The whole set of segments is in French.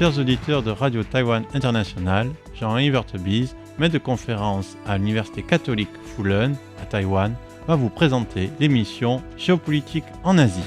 Chers auditeurs de Radio Taïwan International, Jean-Yves Heurtebise, maître de conférence à l'Université catholique Fulen à Taïwan, va vous présenter l'émission Géopolitique en Asie.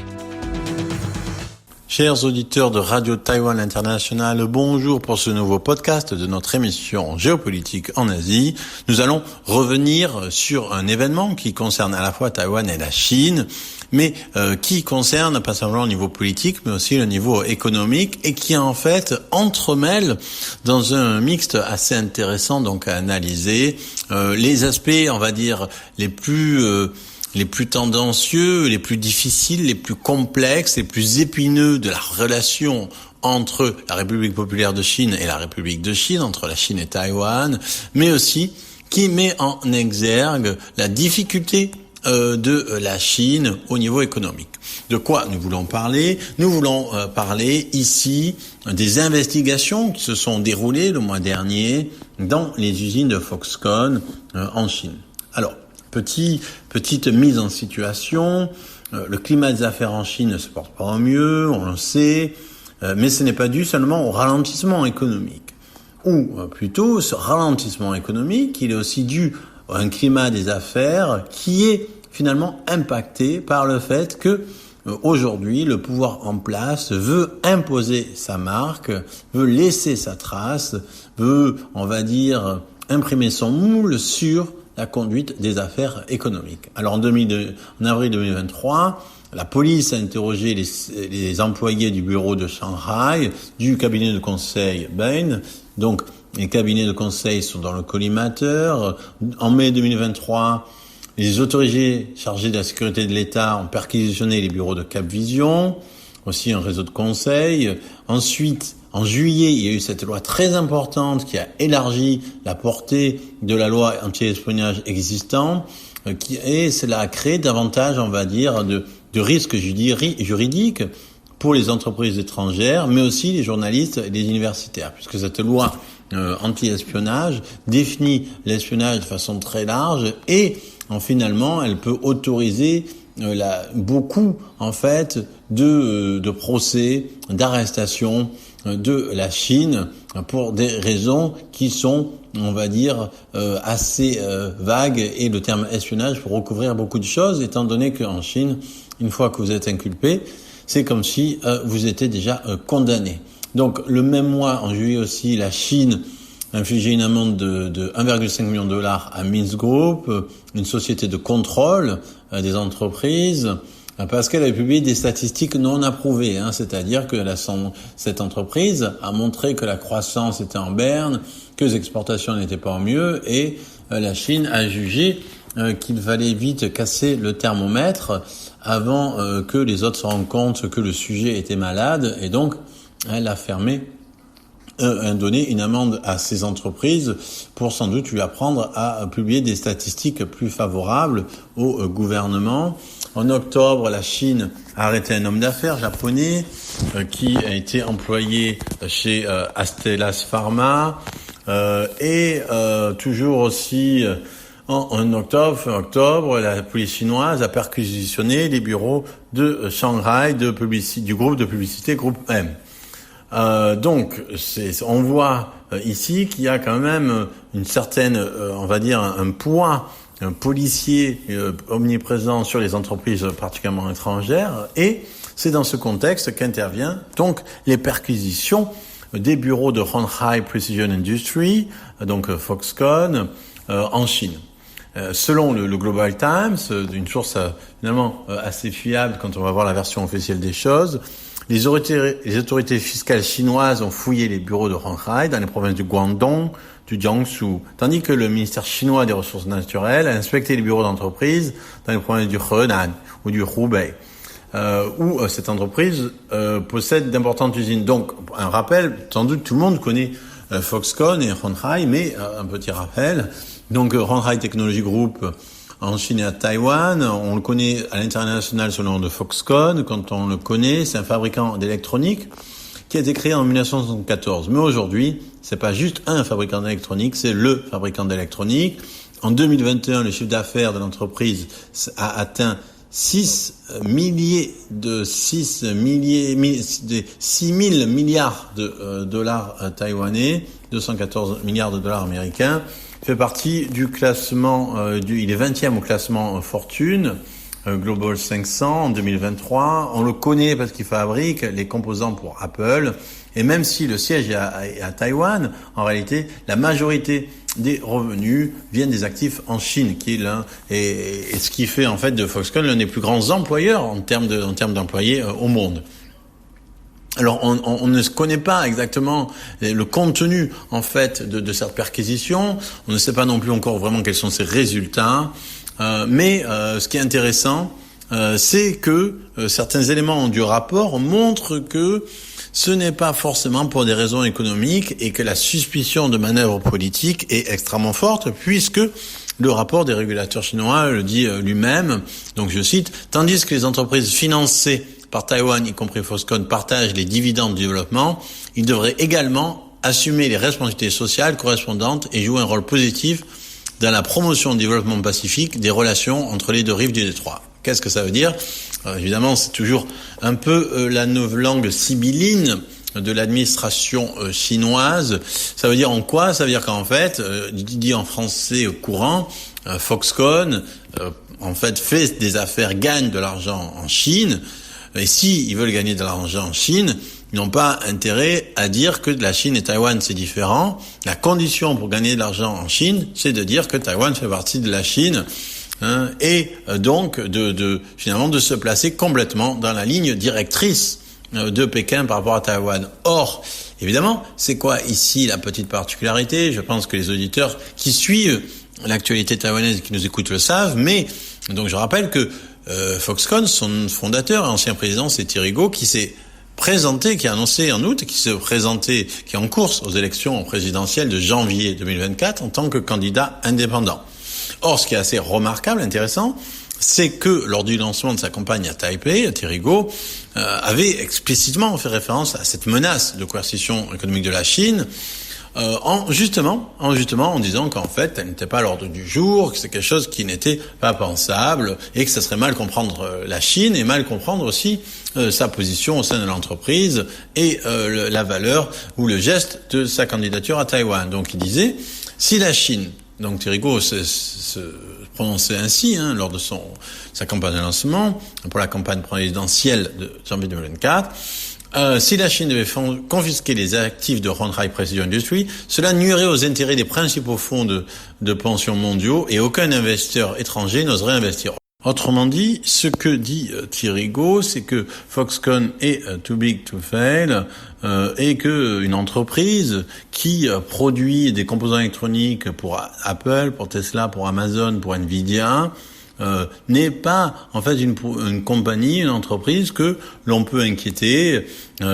Chers auditeurs de Radio Taïwan International, bonjour pour ce nouveau podcast de notre émission Géopolitique en Asie. Nous allons revenir sur un événement qui concerne à la fois Taïwan et la Chine, mais qui concerne pas seulement le niveau politique, mais aussi le niveau économique, et qui en fait entremêle dans un mixte assez intéressant donc à analyser les aspects, on va dire, les plus tendancieux, les plus difficiles, les plus complexes, les plus épineux de la relation entre la République populaire de Chine et la République de Chine, entre la Chine et Taïwan, mais aussi qui met en exergue la difficulté de la Chine au niveau économique. De quoi nous voulons parler ? Nous voulons parler ici des investigations qui se sont déroulées le mois dernier dans les usines de Foxconn en Chine. Alors, petite mise en situation, le climat des affaires en Chine ne se porte pas au mieux, on le sait, mais ce n'est pas dû seulement au ralentissement économique. Ou plutôt, ce ralentissement économique, il est aussi dû à un climat des affaires qui est finalement impacté par le fait que aujourd'hui, le pouvoir en place veut imposer sa marque, veut laisser sa trace, veut, on va dire, imprimer son moule sur la conduite des affaires économiques. Alors en avril 2023, la police a interrogé les employés du bureau de Shanghai, du cabinet de conseil Bain. Donc les cabinets de conseil sont dans le collimateur. En mai 2023, les autorités chargées de la sécurité de l'État ont perquisitionné les bureaux de Capvision, aussi un réseau de conseil. Ensuite, en juillet, il y a eu cette loi très importante qui a élargi la portée de la loi anti-espionnage existante, et cela a créé davantage, on va dire, de risques juridiques pour les entreprises étrangères, mais aussi les journalistes et les universitaires, puisque cette loi anti-espionnage définit l'espionnage de façon très large et finalement, elle peut autoriser beaucoup en fait de procès, d'arrestations de la Chine pour des raisons qui sont, on va dire, assez vagues, et le terme espionnage peut recouvrir beaucoup de choses, étant donné qu'en Chine, une fois que vous êtes inculpé, c'est comme si vous étiez déjà condamné. Donc le même mois, en juillet aussi, la Chine infligé une amende de 1,5 million de dollars à Minsk Group, une société de contrôle des entreprises, parce qu'elle a publié des statistiques non approuvées, c'est-à-dire que cette entreprise a montré que la croissance était en berne, que les exportations n'étaient pas au mieux, et la Chine a jugé qu'il fallait vite casser le thermomètre avant que les autres se rendent compte que le sujet était malade, et donc elle a donné une amende à ces entreprises pour sans doute lui apprendre à publier des statistiques plus favorables au gouvernement. En octobre, la Chine a arrêté un homme d'affaires japonais qui a été employé chez Astellas Pharma, et toujours aussi en octobre, la police chinoise a perquisitionné les bureaux de Shanghai du groupe de publicité Groupe M. Donc, on voit ici qu'il y a quand même une certaine, on va dire, un poids policier omniprésent sur les entreprises particulièrement étrangères, et c'est dans ce contexte qu'intervient donc les perquisitions des bureaux de Hon-Hai Precision Industry, donc Foxconn, en Chine. Selon le Global Times, une source finalement assez fiable quand on va voir la version officielle des choses, les autorités fiscales chinoises ont fouillé les bureaux de Hon-Hai dans les provinces du Guangdong, du Jiangsu, tandis que le ministère chinois des Ressources naturelles a inspecté les bureaux d'entreprise dans les provinces du Henan ou du Hubei, où cette entreprise possède d'importantes usines. Donc, un rappel, sans doute tout le monde connaît Foxconn et Hon-Hai, mais un petit rappel. Donc, Hon-Hai Technology Group en Chine et à Taïwan, on le connaît à l'international sous le nom de Foxconn. Quand on le connaît, c'est un fabricant d'électronique qui a été créé en 1974. Mais aujourd'hui, c'est pas juste un fabricant d'électronique, c'est le fabricant d'électronique. En 2021, le chiffre d'affaires de l'entreprise a atteint 6 000 milliards de dollars taïwanais, 214 milliards de dollars américains, fait partie du classement, il est 20e au classement Fortune, Global 500 en 2023. On le connaît parce qu'il fabrique les composants pour Apple. Et même si le siège est à Taïwan, en réalité, la majorité des revenus viennent des actifs en Chine, qui est l'un, et ce qui fait en fait de Foxconn l'un des plus grands employeurs en termes d'employés au monde. Alors, on ne connaît pas exactement le contenu, en fait, de cette perquisition. On ne sait pas non plus encore vraiment quels sont ses résultats. Mais ce qui est intéressant, c'est que certains éléments du rapport montrent que ce n'est pas forcément pour des raisons économiques et que la suspicion de manœuvre politique est extrêmement forte, puisque le rapport des régulateurs chinois le dit lui-même. Donc, je cite, « Tandis que les entreprises financées par Taïwan, y compris Foxconn, partagent les dividendes du développement, ils devraient également assumer les responsabilités sociales correspondantes et jouer un rôle positif dans la promotion du développement pacifique des relations entre les deux rives du détroit. » Qu'est-ce que ça veut dire ? Évidemment, c'est toujours un peu la langue sibylline de l'administration chinoise. Ça veut dire en quoi ? Ça veut dire qu'en fait, dit en français courant, Foxconn, en fait, fait des affaires, gagne de l'argent en Chine. Et si ils veulent gagner de l'argent en Chine, ils n'ont pas intérêt à dire que de la Chine et Taïwan c'est différent. La condition pour gagner de l'argent en Chine, c'est de dire que Taïwan fait partie de la Chine, et donc finalement de se placer complètement dans la ligne directrice de Pékin par rapport à Taïwan. Or, évidemment, c'est quoi ici la petite particularité ? Je pense que les auditeurs qui suivent l'actualité taïwanaise et qui nous écoutent le savent, mais donc je rappelle que Foxconn, son fondateur et ancien président, c'est Thierry Gou, qui s'est présenté, qui a annoncé en août, qui est en course aux élections présidentielles de janvier 2024 en tant que candidat indépendant. Or, ce qui est assez remarquable, intéressant, c'est que lors du lancement de sa campagne à Taipei, Thierry Gou avait explicitement fait référence à cette menace de coercition économique de la Chine, en disant qu'en fait, elle n'était pas à l'ordre du jour, que c'est quelque chose qui n'était pas pensable et que ça serait mal comprendre la Chine et mal comprendre aussi sa position au sein de l'entreprise et la valeur ou le geste de sa candidature à Taïwan. Donc il disait, si la Chine, donc Thierry Gou se prononçait ainsi lors de sa campagne de lancement pour la campagne présidentielle de janvier 2024, si la Chine devait confisquer les actifs de Hon Hai Precision Industries, cela nuirait aux intérêts des principaux fonds de pension mondiaux et aucun investisseur étranger n'oserait investir. Autrement dit, ce que dit Thierry Gou, c'est que Foxconn est too big to fail et que une entreprise qui produit des composants électroniques pour Apple, pour Tesla, pour Amazon, pour Nvidia, n'est pas en fait une compagnie, une entreprise que l'on peut inquiéter,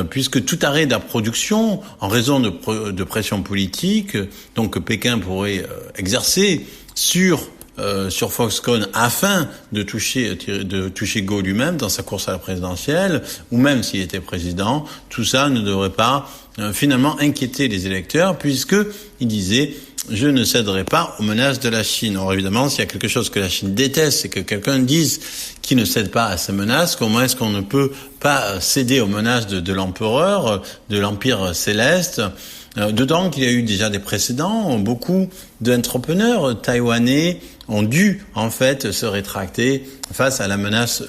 puisque tout arrêt de la production en raison de pression politique, donc que Pékin pourrait exercer sur Foxconn afin de toucher Gou lui-même dans sa course à la présidentielle, ou même s'il était président, tout ça ne devrait pas finalement inquiéter les électeurs, puisque il disait je ne céderai pas aux menaces de la Chine. Or, évidemment, s'il y a quelque chose que la Chine déteste, c'est que quelqu'un dise qu'il ne cède pas à ces menaces. Comment est-ce qu'on ne peut pas céder aux menaces de l'empereur, de l'Empire céleste ? D'autant qu'il y a eu déjà des précédents. Beaucoup d'entrepreneurs taïwanais ont dû, en fait, se rétracter face à la menace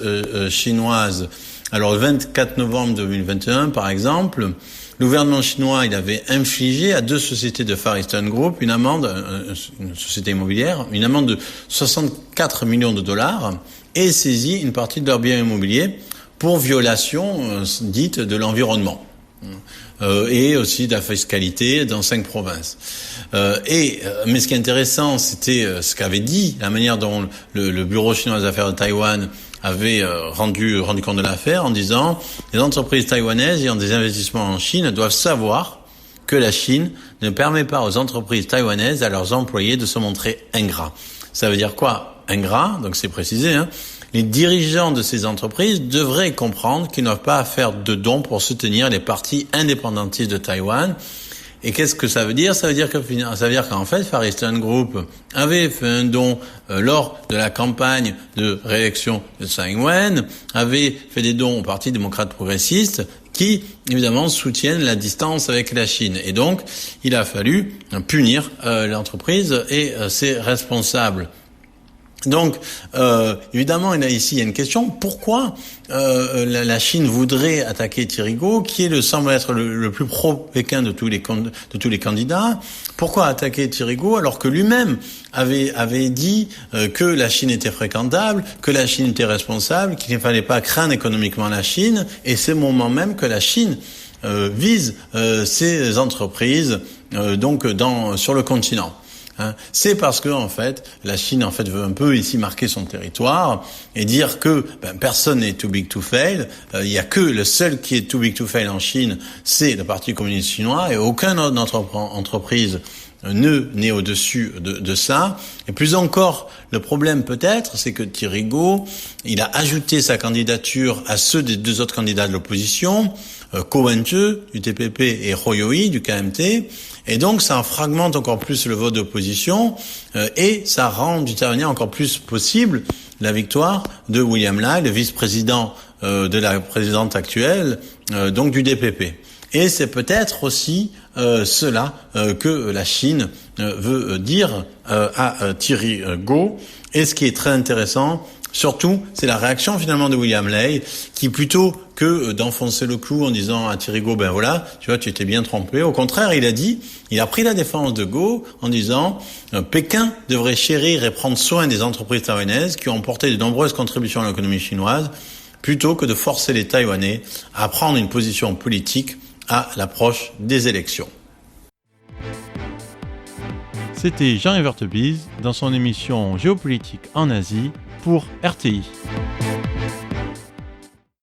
chinoise. Alors, le 24 novembre 2021, par exemple, le gouvernement chinois, il avait infligé à 2 sociétés de Far Eastern Group une amende, une société immobilière, une amende de 64 millions de dollars et saisi une partie de leurs biens immobiliers pour violation dite de l'environnement et aussi de la fiscalité dans 5 provinces. Mais ce qui est intéressant, c'était ce qu'avait dit, la manière dont le Bureau chinois des affaires de Taïwan avait rendu compte de l'affaire en disant les entreprises taïwanaises ayant des investissements en Chine doivent savoir que la Chine ne permet pas aux entreprises taïwanaises à leurs employés de se montrer ingrats. Ça veut dire quoi ? Ingrat, donc c'est précisé, les dirigeants de ces entreprises devraient comprendre qu'ils n'ont pas à faire de dons pour soutenir les partis indépendantistes de Taïwan Et qu'est-ce que ça veut dire? Ça veut dire qu'en fait, Far Eastern Group avait fait un don lors de la campagne de réélection de Tsai Ing-wen, avait fait des dons au Parti démocrate progressiste, qui, évidemment, soutiennent la distance avec la Chine. Et donc, il a fallu punir l'entreprise et ses responsables. Donc, évidemment, il y a une question. Pourquoi la Chine voudrait attaquer Thierry Gault, qui semble être le plus pro-Pékin de tous les candidats? Pourquoi attaquer Thierry Gault alors que lui-même avait dit que la Chine était fréquentable, que la Chine était responsable, qu'il ne fallait pas craindre économiquement la Chine, et c'est au moment même que la Chine vise ces entreprises sur le continent. C'est parce que en fait la Chine veut un peu ici marquer son territoire et dire que personne n'est too big to fail. Il y a que le seul qui est too big to fail en Chine, c'est le Parti communiste chinois, et aucune autre entreprise n'est au-dessus de ça. Et plus encore, le problème peut-être, c'est que Thierry Gault, il a ajouté sa candidature à ceux des deux autres candidats de l'opposition, Ko Wen-je du TPP et Roh Yo-hee du KMT, et donc ça fragmente encore plus le vote d'opposition et ça rend d'une certaine manière encore plus possible la victoire de William Lai, le vice-président de la présidente actuelle, donc du DPP. Et c'est peut-être aussi cela que la Chine veut dire à Thierry Gault. Et ce qui est très intéressant, surtout, c'est la réaction finalement de William Lai, qui plutôt que d'enfoncer le clou en disant à Thierry Gault, tu vois, tu t'es bien trompé. Au contraire, il a pris la défense de Gault en disant Pékin devrait chérir et prendre soin des entreprises taïwanaises qui ont apporté de nombreuses contributions à l'économie chinoise, plutôt que de forcer les Taïwanais à prendre une position politique à l'approche des élections. C'était Jean-Yves Heurtebise dans son émission Géopolitique en Asie pour RTI.